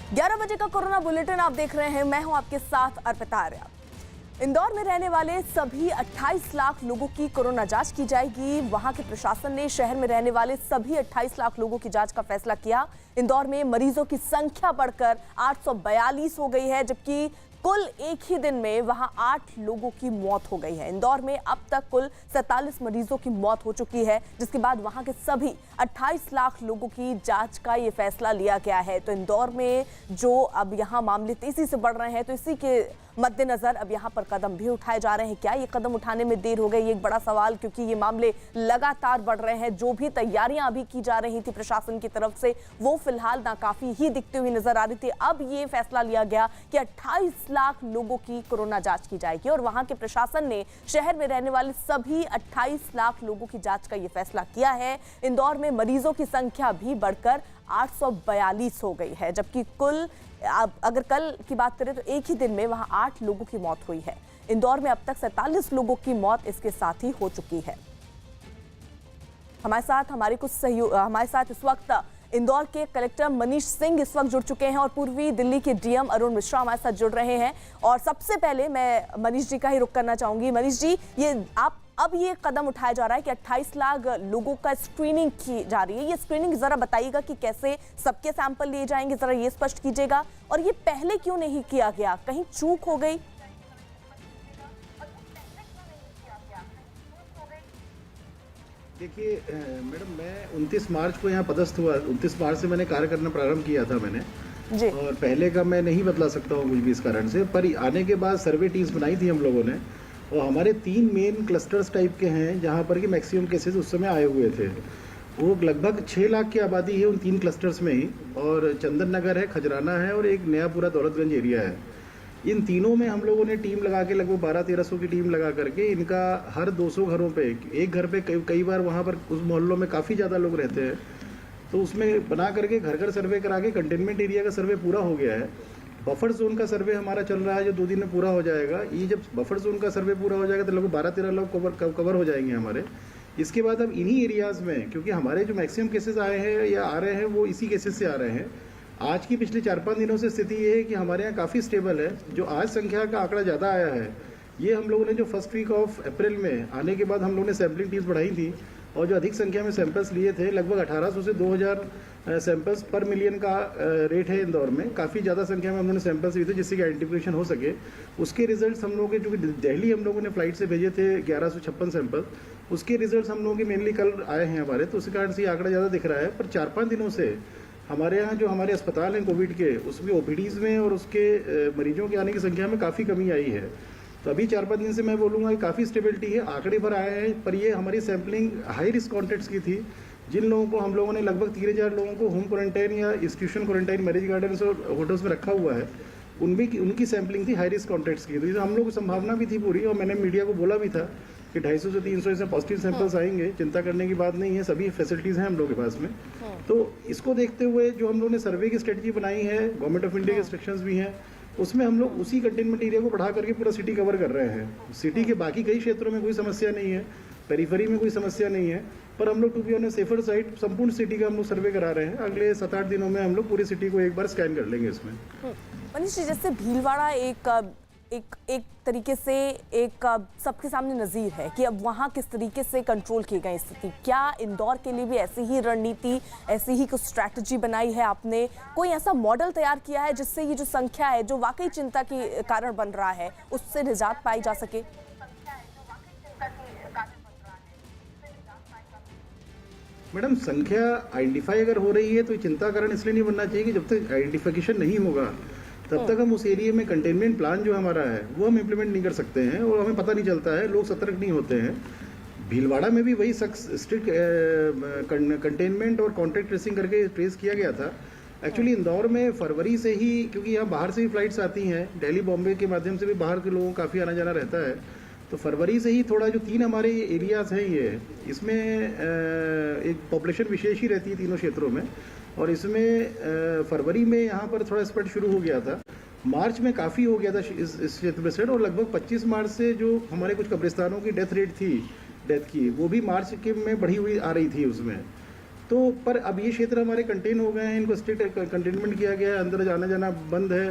11 बजे का corona bulletin आप देख रहे हैं। मैं हूं आपके साथ अर्पिता आर्या। इंदौर में रहने वाले सभी 28 लाख लोगों की कोरोना जांच की जाएगी। वहां के प्रशासन ने शहर में रहने वाले सभी 28 लाख लोगों की जांच का फैसला किया। इंदौर में मरीजों की संख्या बढ़कर 842 हो गई है, जबकि कुल एक ही दिन में वहां 8 लोगों की मौत हो गई है। इंदौर में अब तक कुल 47 मरीजों की मौत हो चुकी है, जिसके बाद वहां के सभी 28 लाख लोगों की जांच का ये फैसला लिया गया है। तो इंदौर में जो अब यहां मामले तेजी से बढ़ रहे हैं, तो इसी के मद्देनजर अब यहां पर कदम भी उठाए जा रहे हैं। क्या ये कदम उठाने में देर हो गई, ये एक बड़ा सवाल, क्योंकि ये मामले लगातार बढ़ रहे हैं। जो भी तैयारियां अभी की जा रही थी प्रशासन की तरफ से, वो फिलहाल नाकाफी ही दिखती हुई नजर आ रही थी। अब ये फैसला लिया गया कि 28 लाख लोगों की कोरोना जांच की जाएगी और वहां के प्रशासन ने शहर में रहने वाले सभी 28 लाख लोगों की जांच का ये फैसला किया है। इंदौर में मरीजों की संख्या भी बढ़कर 842 हो गई है, जबकि कुल अगर कल की बात करें तो एक ही दिन में वहां 8 लोगों की मौत हुई है। इंदौर में अब तक 47 लोगों की मौत इसके साथ ही हो चुकी है। हमारे साथ इस वक्त इंदौर के कलेक्टर मनीष सिंह इस वक्त जुड़ चुके हैं और पूर्वी दिल्ली के डीएम अरुण मिश्रा हमारे साथ जुड़ रहे हैं। और सबसे पहले मैं मनीष जी का ही रुख करना चाहूंगी। मनीष जी, अब ये कदम उठाया जा रहा है कि 28 लाख लोगों का स्क्रीनिंग की जा रही है। ये स्क्रीनिंग जरा बताइएगा कि कैसे सबके सैंपल लिए जाएंगे, जरा ये स्पष्ट कीजिएगा। और ये पहले क्यों नहीं किया गया, कहीं चूक हो गई? देखिए मैडम, मैं 29 मार्च को यहाँ पदस्थ हुआ। 29 मार्च से मैंने कार्य करना प्रारंभ किया था मैंने जी। और पहले का मैं नहीं बदला सकता हूँ कुछ भी इस कारण से। पर आने के बाद सर्वे टीम्स बनाई थी हम लोगों ने, और हमारे 3 मेन क्लस्टर्स टाइप के हैं जहाँ पर कि मैक्सिमम केसेस उस समय आए हुए थे। वो लगभग 6 लाख की आबादी है उन 3 क्लस्टर्स में ही, और चंदन नगर है, खजराना है और एक नया पूरा दौलतगंज एरिया है। इन तीनों में हम लोगों ने टीम लगा के लगभग 1200-1300 की टीम लगा करके इनका हर 200 घरों पे, एक घर पे कई बार वहाँ पर उस मोहल्लों में काफ़ी ज़्यादा लोग रहते हैं, तो उसमें बना करके घर घर सर्वे करा के कंटेनमेंट एरिया का सर्वे पूरा हो गया है। बफर जोन का सर्वे हमारा चल रहा है जो 2 दिन में पूरा हो जाएगा। ये जब बफर जोन का सर्वे पूरा हो जाएगा तो लगभग 12-13 लोग कवर हो जाएंगे हमारे। इसके बाद अब इन्हीं एरियाज़ में, क्योंकि हमारे जो मैक्सिमम केसेस आए हैं या आ रहे हैं वो इसी केसेस से आ रहे हैं। आज की पिछले 4-5 दिनों से स्थिति ये है कि हमारे यहाँ काफ़ी स्टेबल है। जो आज संख्या का आंकड़ा ज़्यादा आया है, ये हम लोगों ने जो फर्स्ट वीक ऑफ अप्रैल में आने के बाद हम लोगों ने सैम्पलिंग टीम्स बढ़ाई थी और जो अधिक संख्या में सैंपल्स लिए थे, लगभग 1800 से 2000 सैंपल्स पर मिलियन का रेट है इंदौर में। काफ़ी ज़्यादा संख्या में हम लोगों ने सैंपल्स लिए थे जिससे कि आइडेंटिफिकेशन हो सके। उसके रिजल्ट्स हम लोगों के, जो दिल्ली हम लोगों ने फ्लाइट से भेजे थे 1156 सैंपल, उसके रिजल्ट्स हम लोगों के मेनली कल आए हैं हमारे, तो उस कारण से आंकड़ा ज़्यादा दिख रहा है। पर 4-5 दिनों से हमारे यहाँ जो हमारे अस्पताल हैं कोविड के, उसमें ओपीडीज़ में और उसके मरीजों के आने की संख्या में काफ़ी कमी आई है। तो अभी 4-5 दिन से मैं बोलूँगा कि काफ़ी स्टेबिलिटी है, आंकड़े पर आए हैं। पर ये हमारी सैम्पलिंग हाई रिस्क कॉन्टेक्ट्स की थी, जिन लोगों को हम लोगों ने लगभग 3000 लोगों को होम क्वारंटाइन या इंस्टीट्यूशन क्वारंटाइन मैरिज गार्डन्स और होटल्स में रखा हुआ है, उनकी सैम्पलिंग थी हाई रिस्क कॉन्टेक्ट्स की। तो हम लोग को संभावना भी थी पूरी, और मैंने मीडिया को बोला भी था कि 250 से 300 ऐसे पॉजिटिव सैंपल्स आएंगे, चिंता करने की बात नहीं है, सभी फैसिलिटीज़ हैं हम लोग के पास में। तो इसको देखते हुए जो हम लोगों ने सर्वे की स्ट्रेटजी बनाई है, गवर्नमेंट ऑफ इंडिया के इंस्ट्रक्शंस भी हैं, उसमें हम लोग उसी कंटेनमेंट एरिया को बढ़ा करके पूरा सिटी कवर कर रहे हैं। सिटी के बाकी कई क्षेत्रों में कोई समस्या नहीं है, पेरीफेरी में कोई समस्या नहीं है, पर हम लोग to be on safer side संपूर्ण सिटी का हम लोग सर्वे करा रहे हैं। अगले 7-8 दिनों में हम लोग पूरी सिटी को एक बार स्कैन कर लेंगे इसमें। मनीष जी, जैसे भीलवाड़ा एक तरीके से सबके सामने नज़ीर है कि अब वहाँ किस तरीके से कंट्रोल की गई स्थिति, क्या इंदौर के लिए भी ऐसी ही रणनीति, ऐसी ही कुछ स्ट्रैटेजी बनाई है आपने? कोई ऐसा मॉडल तैयार किया है जिससे ये जो संख्या है, जो वाकई चिंता के कारण बन रहा है, उससे निजात पाई जा सके? मैडम, संख्या आइडेंटिफाई अगर हो रही है तो चिंता कारण इसलिए नहीं बनना चाहिए कि जब तक आइडेंटिफिकेशन नहीं होगा तब तक हम उस एरिया में कंटेनमेंट प्लान जो हमारा है वो हम इम्प्लीमेंट नहीं कर सकते हैं, और हमें पता नहीं चलता है, लोग सतर्क नहीं होते हैं। भीलवाड़ा में भी वही स्ट्रिक्ट कंटेनमेंट और कॉन्टैक्ट ट्रेसिंग करके ट्रेस किया गया था। एक्चुअली इंदौर में फरवरी से ही, क्योंकि यहाँ बाहर से भी फ्लाइट्स आती हैं, दिल्ली बॉम्बे के माध्यम से भी बाहर के लोगों का काफ़ी आना जाना रहता है, तो फरवरी से ही थोड़ा जो 3 हमारे एरियाज़ हैं ये, इसमें एक पॉपुलेशन विशेष ही रहती है तीनों क्षेत्रों में, और इसमें फरवरी में यहाँ पर थोड़ा स्प्रेड शुरू हो गया था। मार्च में काफ़ी हो गया था इस क्षेत्र में स्प्रेड, और लगभग 25 मार्च से जो हमारे कुछ कब्रिस्तानों की डेथ रेट थी, डेथ की, वो भी मार्च के में बढ़ी हुई आ रही थी उसमें। तो पर अब ये क्षेत्र हमारे कंटेन हो गए हैं, इनको स्ट्रिक्ट कंटेनमेंट किया गया है, अंदर जाना जाना बंद है,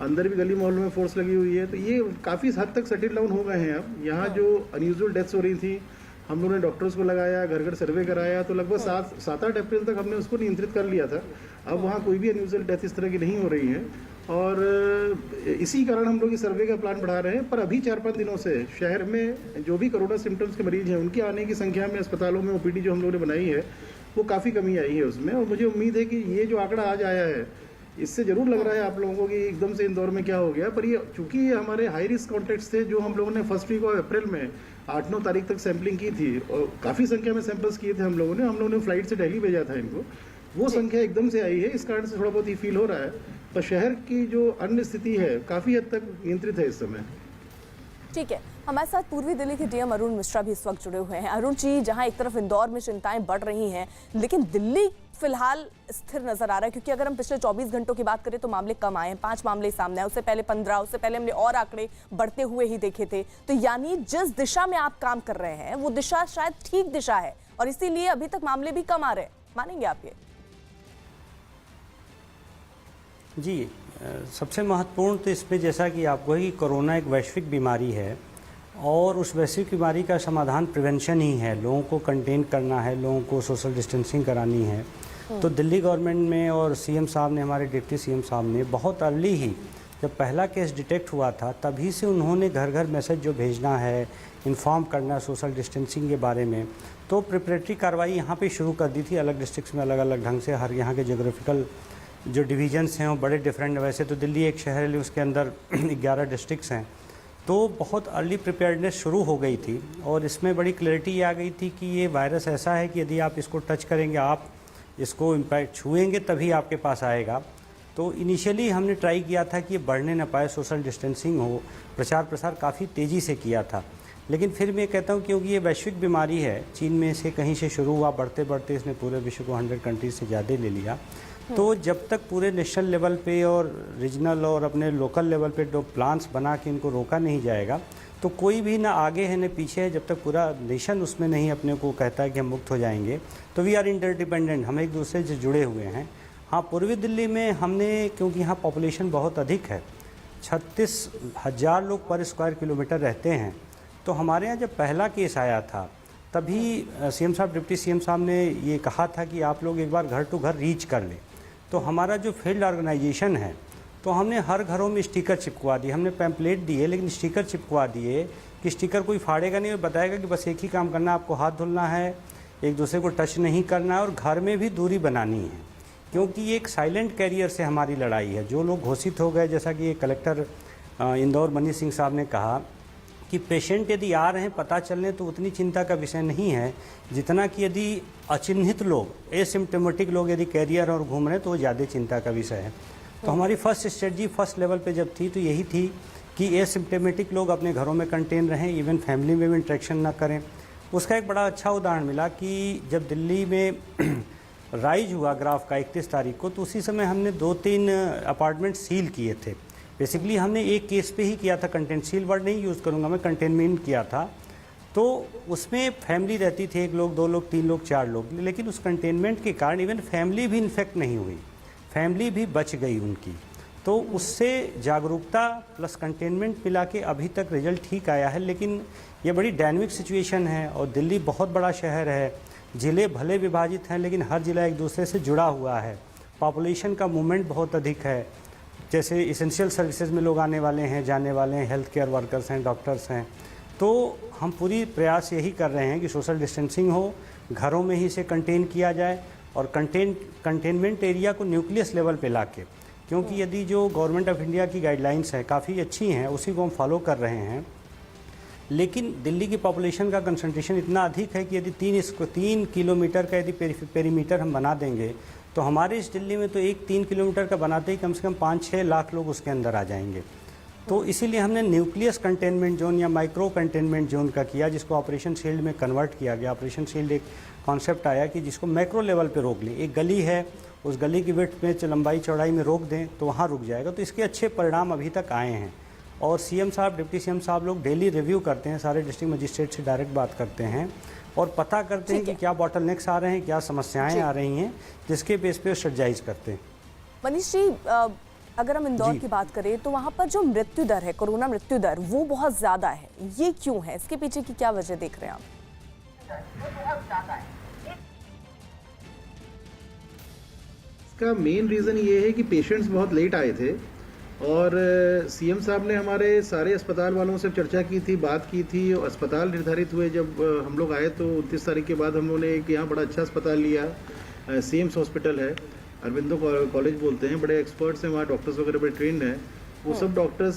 अंदर भी गली मोहल्लों में फोर्स लगी हुई है, तो ये काफ़ी हद तक सेटल डाउन हो गए हैं। अब यहाँ जो अनयूजुअल डेथ्स हो रही थी, हम लोगों ने डॉक्टर्स को लगाया, घर घर सर्वे कराया, तो लगभग 7-8 अप्रैल तक हमने उसको नियंत्रित कर लिया था। अब वहाँ कोई भी अनयूजुअल डेथ इस तरह की नहीं हो रही है, और इसी कारण हम लोग इस सर्वे का प्लान बढ़ा रहे हैं। पर अभी 4-5 दिनों से शहर में जो भी कोरोना सिम्टम्स के मरीज हैं, उनके आने की संख्या में अस्पतालों में ओपीडी जो हम लोगों ने बनाई है, वो काफ़ी कमी आई है उसमें। और मुझे उम्मीद है कि ये जो आंकड़ा आज आया है, इससे ज़रूर लग रहा है आप लोगों को कि एकदम से इंदौर में क्या हो गया। पर ये चूंकि ये हमारे हाई रिस्क कॉन्टेक्ट्स थे, जो हम लोगों ने फर्स्ट वीक ऑफ अप्रैल में 8-9 तारीख तक सैम्पलिंग की थी, और काफ़ी संख्या में सैंपल्स किए थे हम लोगों ने फ्लाइट से दिल्ली भेजा था इनको, वो संख्या एकदम से आई है, इस कारण से थोड़ा बहुत ही फील हो रहा है। पर शहर की जो अन्य स्थिति है काफ़ी हद तक नियंत्रित है इस समय। ठीक है, हमारे साथ पूर्वी दिल्ली के डीएम अरुण मिश्रा भी इस वक्त जुड़े हुए हैं। अरुण जी, जहां एक तरफ इंदौर में चिंताएं बढ़ रही हैं, लेकिन दिल्ली फिलहाल स्थिर नजर आ रहा है, क्योंकि अगर हम पिछले 24 घंटों की बात करें तो मामले कम आए हैं, 5 मामले सामने आए, उससे पहले 15, उससे पहले हमने और आंकड़े बढ़ते हुए ही देखे थे। तो यानी जिस दिशा में आप काम कर रहे हैं वो दिशा शायद ठीक दिशा है, और इसीलिए अभी तक मामले भी कम आ रहे हैं, मानेंगे आप ये? जी, सबसे महत्वपूर्ण तो इसमें जैसा कि आपको है कि कोरोना एक वैश्विक बीमारी है, और उस वैश्विक बीमारी का समाधान प्रिवेंशन ही है। लोगों को कंटेन करना है, लोगों को सोशल डिस्टेंसिंग करानी है। तो दिल्ली गवर्नमेंट में और सीएम साहब ने, हमारे डिप्टी सीएम साहब ने बहुत अर्ली ही, जब पहला केस डिटेक्ट हुआ था, तभी से उन्होंने घर घर मैसेज जो भेजना है, इन्फॉर्म करना सोशल डिस्टेंसिंग के बारे में, तो प्रिपरेटरी कार्रवाई यहाँ पे शुरू कर दी थी। अलग डिस्ट्रिक्ट्स में अलग अलग ढंग से, हर यहाँ के जोग्राफिकल जो डिवीजन्स हैं वो बड़े डिफरेंट। वैसे तो दिल्ली एक शहर है, उसके अंदर 11 डिस्ट्रिक्ट्स हैं, तो बहुत अर्ली प्रिपेयर्डनेस शुरू हो गई थी। और इसमें बड़ी क्लैरिटी आ गई थी कि ये वायरस ऐसा है कि यदि आप इसको टच करेंगे, आप इसको इम्पैक्ट छुएंगे, तभी आपके पास आएगा। तो इनिशियली हमने ट्राई किया था कि ये बढ़ने न पाए, सोशल डिस्टेंसिंग हो, प्रचार प्रसार काफ़ी तेज़ी से किया था। लेकिन फिर मैं कहता हूँ क्योंकि ये वैश्विक बीमारी है, चीन में से कहीं से शुरू हुआ, बढ़ते बढ़ते इसने पूरे विश्व को 100 कंट्रीज से ज़्यादा ले लिया। तो जब तक पूरे नेशनल लेवल पे और रीजनल और अपने लोकल लेवल पे जो प्लान्स बना के इनको रोका नहीं जाएगा, तो कोई भी ना आगे है न पीछे है। जब तक पूरा नेशन उसमें नहीं अपने को कहता है कि हम मुक्त हो जाएंगे, तो वी आर इंटरडिपेंडेंट, हम एक दूसरे से जुड़े हुए हैं। हाँ, पूर्वी दिल्ली में हमने, क्योंकि यहाँ पॉपुलेशन बहुत अधिक है, 36,000 लोग पर स्क्वायर किलोमीटर रहते हैं, तो हमारे यहाँ जब पहला केस आया था, तभी सीएम साहब, डिप्टी सीएम साहब ने ये कहा था कि आप लोग एक बार घर टू घर रीच कर लें। तो हमारा जो फील्ड ऑर्गेनाइजेशन है, तो हमने हर घरों में स्टिकर चिपकवा दिए, हमने पैम्पलेट दिए, लेकिन स्टिकर चिपकवा दिए कि स्टिकर कोई फाड़ेगा नहीं और बताएगा कि बस एक ही काम करना है, आपको हाथ धुलना है, एक दूसरे को टच नहीं करना है, और घर में भी दूरी बनानी है। क्योंकि ये एक साइलेंट कैरियर से हमारी लड़ाई है। जो लोग घोषित हो गए, जैसा कि ये कलेक्टर इंदौर मनीष सिंह साहब ने कहा कि पेशेंट यदि आ रहे हैं पता चलने, तो उतनी चिंता का विषय नहीं है जितना कि यदि अचिन्हित लोग, एसिम्प्टोमेटिक लोग यदि कैरियर और घूम रहे हैं, तो वो ज़्यादा चिंता का विषय है। तो हमारी फर्स्ट स्ट्रेटजी फर्स्ट लेवल पे जब थी, तो यही थी कि एसिम्प्टोमेटिक लोग अपने घरों में कंटेन रहें, इवन फैमिली में भी इंटरेक्शन ना करें। उसका एक बड़ा अच्छा उदाहरण मिला कि जब दिल्ली में राइज हुआ ग्राफ का 31 तारीख को, तो उसी समय हमने 2-3 अपार्टमेंट सील किए थे। बेसिकली हमने एक केस पे ही किया था, कंटेन, सील वर्ड नहीं यूज़ करूँगा मैं, कंटेनमेंट किया था। तो उसमें फैमिली रहती थी, 1 लोग, 2 लोग, 3 लोग, 4 लोग, लेकिन उस कंटेनमेंट के कारण इवन फैमिली भी इन्फेक्ट नहीं हुई, फैमिली भी बच गई उनकी। तो उससे जागरूकता प्लस कंटेनमेंट मिला के अभी तक रिजल्ट ठीक आया है। लेकिन ये बड़ी डायनेमिक सिचुएशन है, और दिल्ली बहुत बड़ा शहर है, ज़िले भले विभाजित हैं, लेकिन हर ज़िला एक दूसरे से जुड़ा हुआ है, पॉपुलेशन का मूवमेंट बहुत अधिक है। जैसे इसेंशियल सर्विसेज में लोग आने वाले हैं, जाने वाले हैं, हेल्थ केयर वर्कर्स हैं, डॉक्टर्स हैं। तो हम पूरी प्रयास यही कर रहे हैं कि सोशल डिस्टेंसिंग हो, घरों में ही इसे कंटेन किया जाए, और कंटेनमेंट एरिया को न्यूक्लियस लेवल पे लाके, क्योंकि यदि जो गवर्नमेंट ऑफ इंडिया की गाइडलाइंस हैं काफ़ी अच्छी हैं, उसी को हम फॉलो कर रहे हैं। लेकिन दिल्ली की पॉपुलेशन का कंसंट्रेशन इतना अधिक है कि यदि 3 किलोमीटर का यदि पेरीमीटर हम बना देंगे, तो हमारे इस दिल्ली में तो 3 किलोमीटर का बनाते ही कम से कम 5-6 लाख लोग उसके अंदर आ जाएंगे। तो इसीलिए हमने न्यूक्लियस कंटेनमेंट जोन या माइक्रो कंटेनमेंट जोन का किया, जिसको ऑपरेशन शील्ड में कन्वर्ट किया गया। ऑपरेशन शील्ड एक कॉन्सेप्ट आया कि जिसको मैक्रो लेवल पे रोक लें। एक गली है, उस गली की विड्थ में, लंबाई चौड़ाई में रोक दें तो वहाँ रुक जाएगा। तो इसके अच्छे परिणाम अभी तक आए हैं। और सीएम साहब, डिप्टी सीएम साहब लोग डेली रिव्यू करते हैं, सारे डिस्ट्रिक्ट मजिस्ट्रेट से डायरेक्ट बात करते हैं, और पता करते हैं कि क्या बॉटलनेक्स आ रहे हैं, क्या समस्याएं आ रही हैं, जिसके बेस पे स्ट्रेटजाइज करते हैं। मनीष जी, अगर हम इंदौर की बात करें तो वहाँ पर जो मृत्यु दर है, कोरोना मृत्यु दर, वो बहुत ज़्यादा है। ये क्यों है? इसके पीछे की क्या वजह देख रहे हैं आप? इसका मेन रीज़न ये है कि पेशेंट्स बहुत लेट आए थे और सीएम साहब ने हमारे सारे अस्पताल वालों से चर्चा की थी, बात की थी। और अस्पताल निर्धारित हुए जब हम लोग आए तो 29 तारीख के बाद हम लोगों ने एक यहाँ बड़ा अच्छा अस्पताल लिया, सीएम्स हॉस्पिटल है, अरविंदो कॉलेज बोलते हैं, बड़े एक्सपर्ट्स हैं वहाँ, डॉक्टर्स वगैरह बड़े ट्रेंड हैं। वो सब डॉक्टर्स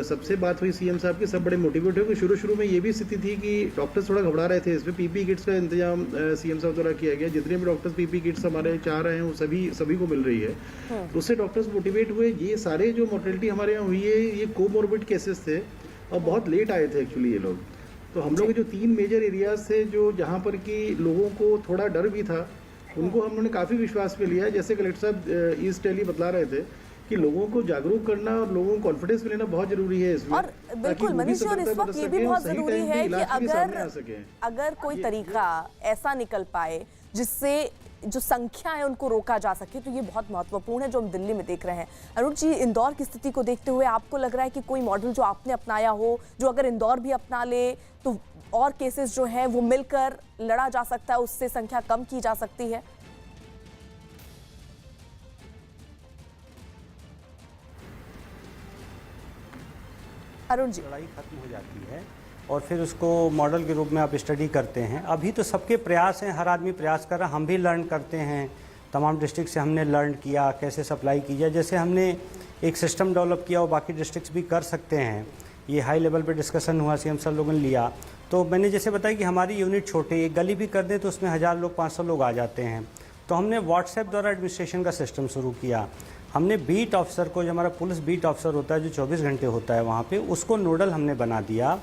सबसे बात हुई सीएम साहब की, सब बड़े मोटिवेट हुए। शुरू में ये भी स्थिति थी कि डॉक्टर्स थोड़ा घबरा रहे थे। इसमें पीपी किट्स का इंतजाम सीएम साहब द्वारा किया गया। जितने भी डॉक्टर्स पीपी किट्स हमारे चाह रहे हैं वो सभी को मिल रही है। तो उससे डॉक्टर्स मोटिवेट हुए। ये सारे जो मोर्टेलिटी हमारे यहाँ हुई है, ये कोमोर्बिड केसेस थे और बहुत लेट आए थे एक्चुअली ये लोग। तो हम लोग जो 3 मेजर एरियाज थे जो जहाँ पर कि लोगों को थोड़ा डर भी था, उनको हम लोगों ने काफ़ी विश्वास में लिया। जैसे कलेक्टर साहब ईस्ट दिल्ली बतला रहे थे कि लोगों को जागरूक करना और लोगों को कॉन्फिडेंस में लेना बहुत जरूरी है इसमें। और बिल्कुल मनीष, और इस वक्त ये भी बहुत जरूरी है कि अगर कोई तरीका ऐसा निकल पाए जिससे जो संख्या है उनको रोका जा सके, तो ये बहुत महत्वपूर्ण है जो हम दिल्ली में देख रहे हैं। अरुण जी, इंदौर की स्थिति को देखते हुए आपको लग रहा है कि कोई मॉडल जो आपने अपनाया हो, जो अगर इंदौर भी अपना ले तो और केसेस जो हैं वो मिलकर लड़ा जा सकता है, उससे संख्या कम की जा सकती है? अरुण जी, लड़ाई खत्म हो जाती है और फिर उसको मॉडल के रूप में आप स्टडी करते हैं। अभी तो सबके प्रयास हैं, हर आदमी प्रयास कर रहा है, हम भी लर्न करते हैं। तमाम डिस्ट्रिक्ट से हमने लर्न किया कैसे सप्लाई की जाए। जैसे हमने एक सिस्टम डेवलप किया और बाकी डिस्ट्रिक्ट्स भी कर सकते हैं। ये हाई लेवल पे डिस्कशन हुआ, सीएम सर लोगों ने लिया। तो मैंने जैसे बताया कि हमारी यूनिट छोटे, एक गली भी कर दें तो उसमें 1000 लोग 500 लोग आ जाते हैं। तो हमने व्हाट्सएप द्वारा एडमिनिस्ट्रेशन का सिस्टम शुरू किया। हमने बीट ऑफिसर को, जो हमारा पुलिस बीट ऑफिसर होता है जो 24 घंटे होता है वहाँ पे, उसको नोडल हमने बना दिया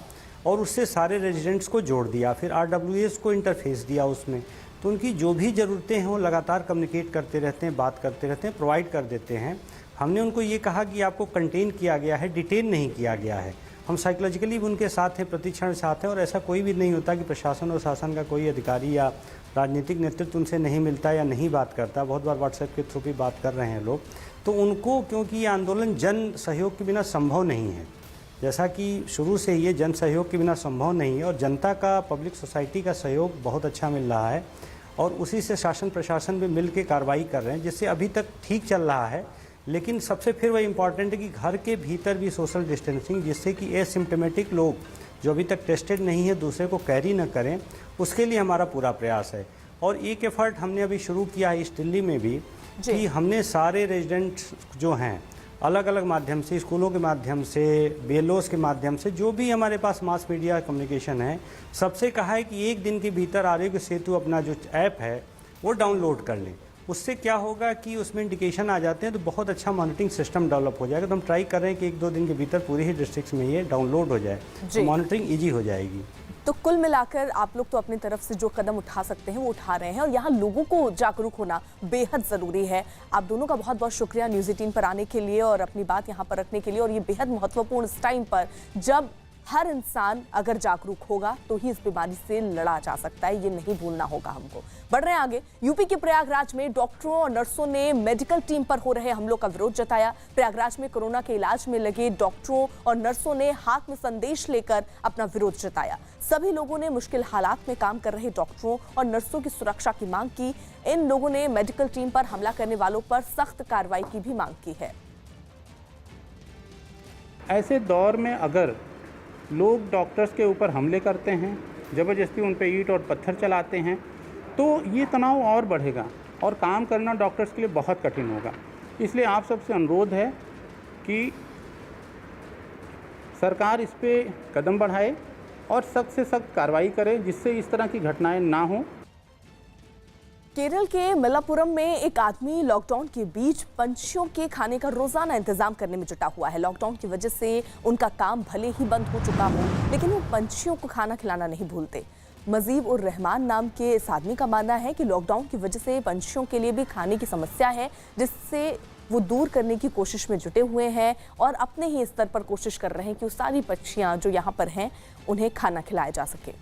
और उससे सारे रेजिडेंट्स को जोड़ दिया। फिर RWAs को इंटरफेस दिया उसमें, तो उनकी जो भी ज़रूरतें हैं वो लगातार कम्युनिकेट करते रहते हैं, बात करते रहते हैं, प्रोवाइड कर देते हैं। हमने उनको ये कहा कि आपको कंटेन किया गया है, डिटेन नहीं किया गया है। हम साइकोलॉजिकली भी उनके साथ हैं, प्रतिक्षण साथ हैं। और ऐसा कोई भी नहीं होता कि प्रशासन और शासन का कोई अधिकारी या राजनीतिक नेतृत्व उनसे नहीं मिलता या नहीं बात करता। बहुत बार व्हाट्सएप के थ्रू भी बात कर रहे हैं लोग। तो उनको, क्योंकि ये आंदोलन जन सहयोग के बिना संभव नहीं है, जैसा कि शुरू से ये जन सहयोग के बिना संभव नहीं है, और जनता का, पब्लिक सोसाइटी का सहयोग बहुत अच्छा मिल रहा है और उसी से शासन प्रशासन भी मिल के कार्रवाई कर रहे हैं, जिससे अभी तक ठीक चल रहा है। लेकिन सबसे फिर वह इम्पॉर्टेंट है कि घर के भीतर भी सोशल डिस्टेंसिंग, जिससे कि एसिम्प्टोमेटिक लोग जो अभी तक टेस्टेड नहीं है दूसरे को कैरी न करें, उसके लिए हमारा पूरा प्रयास है। और एक एफर्ट हमने अभी शुरू किया है ईस्ट दिल्ली में भी, कि हमने सारे रेजिडेंट्स जो हैं अलग अलग माध्यम से, स्कूलों के माध्यम से, BLOs के माध्यम से, जो भी हमारे पास मास मीडिया कम्युनिकेशन है, सबसे कहा है कि एक दिन के भीतर आरोग्य सेतु अपना जो ऐप है वो डाउनलोड कर लें। उससे क्या होगा कि उसमें इंडिकेशन आ जाते हैं तो बहुत अच्छा मॉनिटरिंग सिस्टम डेवलप हो जाएगा। तो हम ट्राई कर रहे हैं कि 1-2 दिन के भीतर पूरे ही डिस्ट्रिक्ट्स में ये डाउनलोड हो जाए, तो मॉनिटरिंग ईजी हो जाएगी। तो कुल मिलाकर आप लोग तो अपनी तरफ से जो कदम उठा सकते हैं वो उठा रहे हैं, और यहाँ लोगों को जागरूक होना बेहद ज़रूरी है। आप दोनों का बहुत बहुत शुक्रिया न्यूज़ 18 पर आने के लिए और अपनी बात यहाँ पर रखने के लिए। और ये बेहद महत्वपूर्ण इस टाइम पर, जब हर इंसान अगर जागरूक होगा तो ही इस बीमारी से लड़ा जा सकता है, ये नहीं भूलना होगा हमको। बढ़ रहे हैं आगे। यूपी के प्रयागराज में डॉक्टरों और नर्सों ने मेडिकल टीम पर हो रहे हमलों का विरोध जताया। प्रयागराज में कोरोना के इलाज में लगे डॉक्टरों और नर्सों ने हाथ में संदेश लेकर अपना विरोध जताया। सभी लोगों ने मुश्किल हालात में काम कर रहे डॉक्टरों और नर्सों की सुरक्षा की मांग की। इन लोगों ने मेडिकल टीम पर हमला करने वालों पर सख्त कार्रवाई की भी मांग की है। ऐसे दौर में अगर लोग डॉक्टर्स के ऊपर हमले करते हैं, ज़बरदस्ती उन पर ईंट और पत्थर चलाते हैं, तो ये तनाव और बढ़ेगा और काम करना डॉक्टर्स के लिए बहुत कठिन होगा। इसलिए आप सबसे अनुरोध है कि सरकार इस पे कदम बढ़ाए और सख्त से सख्त कार्रवाई करे, जिससे इस तरह की घटनाएं ना हों। केरल के मल्लापुरम में एक आदमी लॉकडाउन के बीच पंछियों के खाने का रोजाना इंतजाम करने में जुटा हुआ है। लॉकडाउन की वजह से उनका काम भले ही बंद हो चुका हो, लेकिन वो पंछियों को खाना खिलाना नहीं भूलते। मजीब उर रहमान नाम के इस आदमी का मानना है कि लॉकडाउन की वजह से पंछियों के लिए भी खाने की समस्या है, जिससे वो दूर करने की कोशिश में जुटे हुए हैं और अपने ही स्तर पर कोशिश कर रहे हैं कि वो सारी पक्षियां जो यहाँ पर हैं उन्हें खाना खिलाया जा सके।